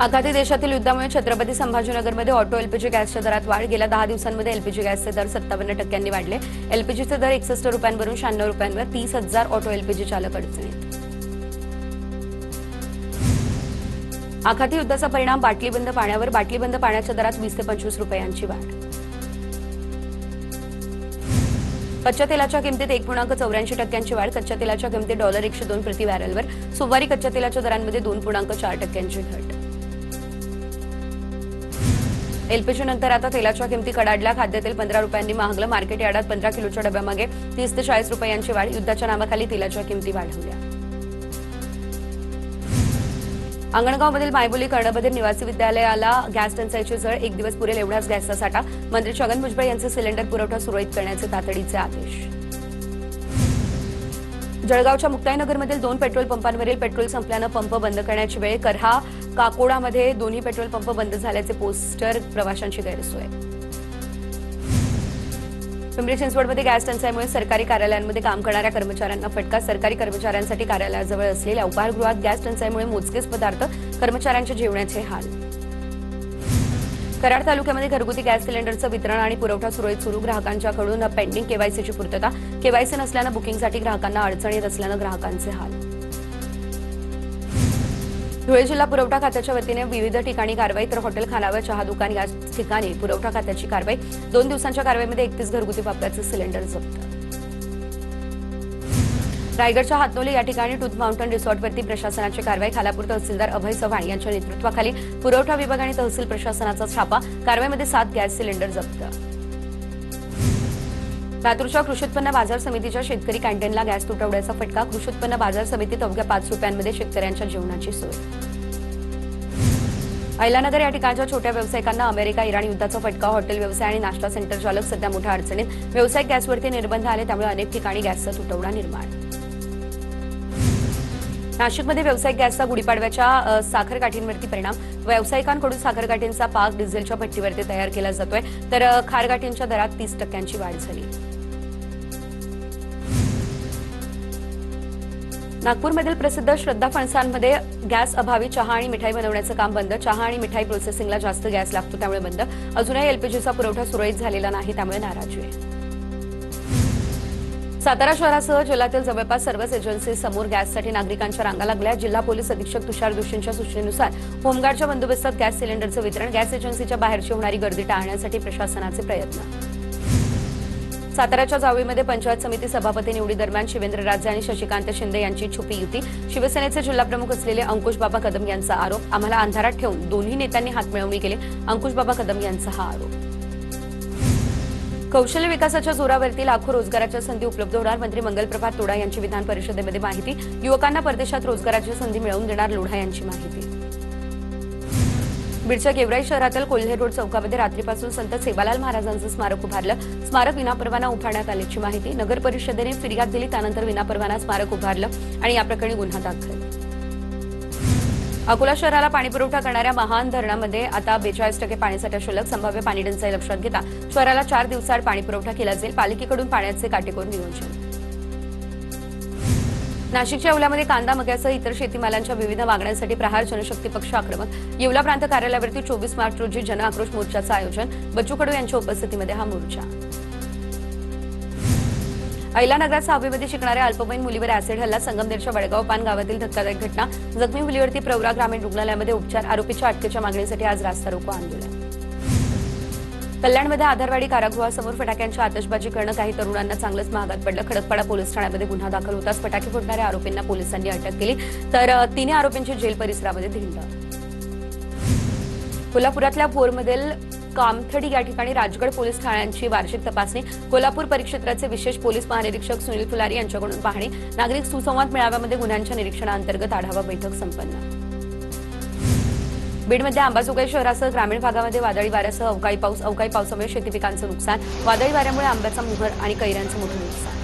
आघाती देशातील युद्धामुळे Chhatrapati संभाजीनगरमध्ये auto LPG गॅसच्या दरात वाढ। गेल्या 10 दिवसांमध्ये एलपीजी गॅसचे दर 57% वाढले। एलपीजीचे दर 61 रुपयांवरून 96 रुपयांवर। 30,000 ऑटो एलपीजी चालक अडचणीत। आघाती युद्धाचा परिणाम बाटलीबंद पाण्यावर। बाटलीबंद पाण्याच्या दरात 20 ते 25 रुपयांची वाढ। कच्च्या तेलाच्या किमतीत 1.84% वाढ। कच्च्या तेलाच्या किमतीत $102 प्रति बॅरलवर। सोमवारी कच्च्या तेलाच्या दरांमध्ये 2.4% घट। एलपीजी नंतर आता तेलाच्या किमती कडाडल्या। खाद्यतेल 15 रुपयांनी महागलं। मार्केट यार्डात 15 किलोच्या डब्यामागे 30 ते 40 रुपयांची वाढ। युद्धाच्या नावाखाली तेलाच्या किमती वाढवल्या। अंगणगावमधील मायबोली कर्णबधीर निवासी विद्यालयाला गॅस टंचाईची झळ। 1 दिवस पुरेल एवढाच गॅसचा साठा। मंत्री छगन भुजबळ यांचे सिलेंडर पुरवठा सुरळीत करण्याचे तातडीचे आदेश। जळगावच्या मुक्ताईनगरमधील 2 पेट्रोल पंपांवरील पेट्रोल संपल्यानं पंप बंद करण्याची वेळ। करहा काकोडामध्ये दोन्ही पेट्रोल पंप बंद झाल्याचे पोस्टर। प्रवाशांची गैरसोय। पिंपरी चिंचवडमध्ये गॅस टंचाईमुळे सरकारी कार्यालयांमध्ये काम करणाऱ्या कर्मचाऱ्यांना फटका। सरकारी कर्मचाऱ्यांसाठी कार्यालयाजवळ असलेल्या उपाहारगृहात गॅस टंचाईमुळे मोजकेच पदार्थ। कर्मचाऱ्यांच्या जेवणाचे हाल। कराड तालुक्यामध्ये घरगुती गॅस सिलेंडरचं वितरण आणि पुरवठा सुरळीत सुरू। ग्राहकांच्याकडून पेंडिंग केवायसीची पूर्तता। केवायसी नसल्यानं बुकिंगसाठी ग्राहकांना अडचण येत असल्यानं ग्राहकांचे हाल। धुळे जिल्हा पुरवठा खात्याच्या वतीने विविध ठिकाणी कारवाई, तर हॉटेल, खानावळ, चहा दुकान या ठिकाणी पुरवठा खात्याची कारवाई। 2 दिवसांच्या कारवाईमध्ये 31 घरगुती वापराचे सिलेंडर जप्त। रायगडच्या हातनोली या ठिकाणी टूथ माउंटन रिसॉर्टवरती प्रशासनाची कारवाई। खालापूर तहसीलदार अभय चव्हाण यांच्या नेतृत्वाखाली पुरवठा विभाग आणि तहसील प्रशासनाचा छापा। कारवाईमध्ये 7 गॅस सिलेंडर जप्त। लातूरच्या कृषी उत्पन्न बाजार समितीच्या शेतकरी कॅन्टीनला गॅस तुटवड्याचा फटका। कृषी उत्पन्न बाजार समितीत अवघ्या 5 रुपयांमध्ये शेतकऱ्यांच्या जेवणाची सोय। अहिल्यानगर या ठिकाणच्या छोट्या व्यावसायिकांना अमेरिका इराण युद्धाचा फटका। हॉटेल व्यवसाय आणि नाश्ता सेंटर चालक सध्या मोठ्या अडचणीत। व्यावसायिक गॅसवरती निर्बंध आले त्यामुळे अनेक ठिकाणी गॅसचा तुटवडा निर्माण। नाशिकमध्ये व्यावसायिक गॅसचा गुढीपाडव्याच्या साखर गाठींवरती परिणाम। व्यावसायिकांकडून साखर गाठींचा पाक डिझेलच्या भट्टीवरती तयार केला जातोय, तर खारगाठींच्या दरात 30% वाढ झाली। नागपूरमधील प्रसिद्ध श्रद्धा फणसांमध्ये गॅस अभावी चहा आणि मिठाई बनवण्याचं काम बंद। चहा आणि मिठाई प्रोसेसिंगला जास्त गॅस लागतो त्यामुळे बंद। अजूनही एलपीजीचा पुरवठा सुरळीत झालेला नाही त्यामुळे नाराजी आहे। सातारा शहरासह जिल्ह्यातील जवळपास सर्वच एजन्सी समोर गॅससाठी नागरिकांच्या रांगा लागल्या। जिल्हा पोलीस अधीक्षक तुषार जोशींच्या सूचनेनुसार होमगार्डच्या बंदोबस्तात गॅस सिलेंडरचं वितरण। गॅस एजन्सीच्या बाहेरची होणारी गर्दी टाळण्यासाठी प्रशासनाचे प्रयत्न। साताराच्या जावळीमध्ये पंचायत समिती सभापती निवडी दरम्यान शिवेंद्र राजे आणि शशिकांत शिंदे यांची छुपी युती। शिवसेनेचे जिल्हाप्रमुख असलेले अंकुश बाबा कदम यांचा आरोप। आम्हाला अंधारात ठेवून दोन्ही नेत्यांनी हातमिळवणी केली। अंकुश बाबा कदम यांचा हा आरोप। कौशल्य विकासाच्या जोरावरती लाखो रोजगाराच्या संधी उपलब्ध होणार। मंत्री मंगलप्रभात लोढा यांची विधान परिषदेमध्ये माहिती। युवकांना परदेशात रोजगाराची संधी मिळवून देणार लोढा यांची माहिती। बीडच्या गेवराई शहरातील कोल्हे रोड चौकामध्ये रात्रीपासून संत सेवालाल महाराजांचं स्मारक उभारलं। स्मारक विनापरवाना उभारण्यात आल्याची माहिती। नगर परिषदेने फिर्याद दिली त्यानंतर विनापरवाना स्मारक उभारलं आणि या प्रकरणी गुन्हा दाखल। अकोला शहराला पाणीपुरवठा करणाऱ्या महान धरणामध्ये आता 42% पाणीसाठा शिल्लक। संभाव्य पाणी टंचाई लक्षात घेता शहराला 4 दिवसाआड पाणीपुरवठा केला जाईल। पालिकेकडून पाण्याचे काटेकोर नियोजन। नाशिकच्या येवल्यामध्ये कांदा, मक्यासह इतर शेतीमालांच्या विविध मागण्यांसाठी प्रहार जनशक्ती पक्ष आक्रमक। येवला प्रांत कार्यालयावरती 24 मार्च रोजी जन आक्रोश मोर्चाचं आयोजन। बच्चू कडू यांच्या उपस्थितीमध्ये हा मोर्चा। अहिल्यानगरात 6वीमध्ये शिकणाऱ्या अल्पवयीन मुलीवर ऍसिड हल्ला। संगमनेरच्या वडगाव पान गावातील धक्कादायक घटना। जखमी मुलीवरती प्रवरा ग्रामीण रुग्णालयामध्ये उपचार। आरोपीच्या अटकेच्या मागणीसाठी आज रास्ता रोको आंदोलन। कल्याणमध्ये आधारवाडी कारागृहासमोर फटाक्यांची आतषबाजी करणं काही तरुणांना चांगलंच महागात पडलं। खडकपाडा पोलीस ठाण्यामध्ये गुन्हा दाखल होताच फटाके फोडणाऱ्या आरोपींना पोलिसांनी अटक केली, तर 3 आरोपींची जेल परिसरामध्ये धिंड। कोल्हापुरातल्या भोरमधील कामथडी या ठिकाणी राजगड पोलीस ठाण्यांची वार्षिक तपासणी। कोल्हापूर परिक्षेत्राचे विशेष पोलीस महानिरीक्षक सुनील फुलारी यांच्याकडून पाहणी। नागरिक सुसंवाद मेळाव्यामध्ये गुन्ह्यांच्या निरीक्षणाअंतर्गत आढावा बैठक संपन्न। बीडमध्ये अंबाजोगाई शहरासह ग्रामीण भागामध्ये वादळी वाऱ्यासह अवकाळी पाऊस। अवकाळी पावसामुळे शेती पिकांचं नुकसान। वादळी वाऱ्यामुळे आंब्याचा मोहर आणि कैऱ्यांचं मोठं नुकसान।